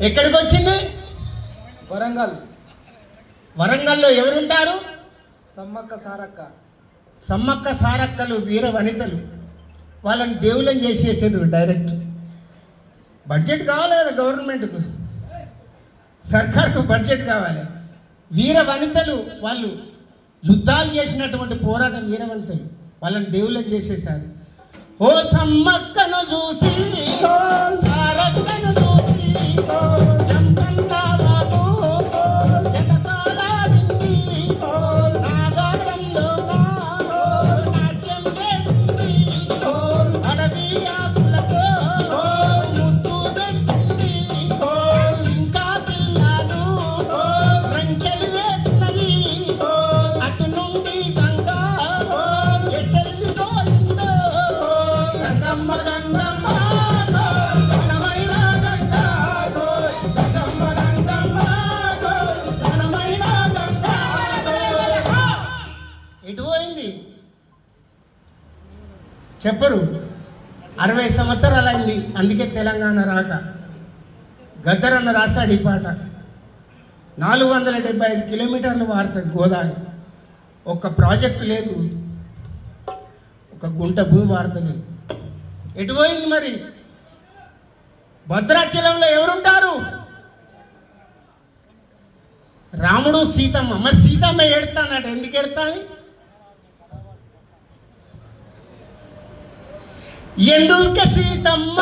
ఎక్కడికి వచ్చింది? వరంగల్. వరంగల్లో ఎవరుంటారు? సమ్మక్క సారక్క. సమ్మక్క సారక్కలు వీర వనితలు. వాళ్ళని దేవుళ్ళని చేసేసారు డైరెక్ట్. బడ్జెట్ కావాలి కదా గవర్నమెంట్కు, సర్కార్కు బడ్జెట్ కావాలి. వీర వనితలు వాళ్ళు యుద్ధాలు చేసినటువంటి పోరాట వీరవంతులు, వాళ్ళని దేవుళ్ళని చేసేసారు. ఓ సమ్మక్కను చూసి సారక్కను చూసి జంపంగా బాబు జగతాలాడింది, నాగారంలో నాట్యం చేసింది, అడవి ఆకులతో ముద్దు పెట్టింది, జింకా పిల్లలు రంకెలు వేసినవి, అటు నుండి గంగా ఎట్టెళ్ళిపోయిందో గంగమ్మ గంగమ్మ ఘనమైన గంగా గంగమ్మ గంగమ్మ ఘనమైన గంగా. ఎటు పోయింది చెప్పరు. 60 సంవత్సరాలు అయింది, అందుకే తెలంగాణ రాక. గద్దరన్న రాశాడు ఈ పాట. 475 కిలోమీటర్లు వాడుతుంది గోదావరి, ఒక్క ప్రాజెక్టు లేదు, ఒక గుంట భూమి వాడతలేదు. ఎటు పోయింది మరి? భద్రాచలంలో ఎవరుంటారు? రాముడు సీతమ్మ. మరి సీతమ్మ ఏడుతానట, ఎందుకు ఏడుతాని? ఎందుకు సీతమ్మ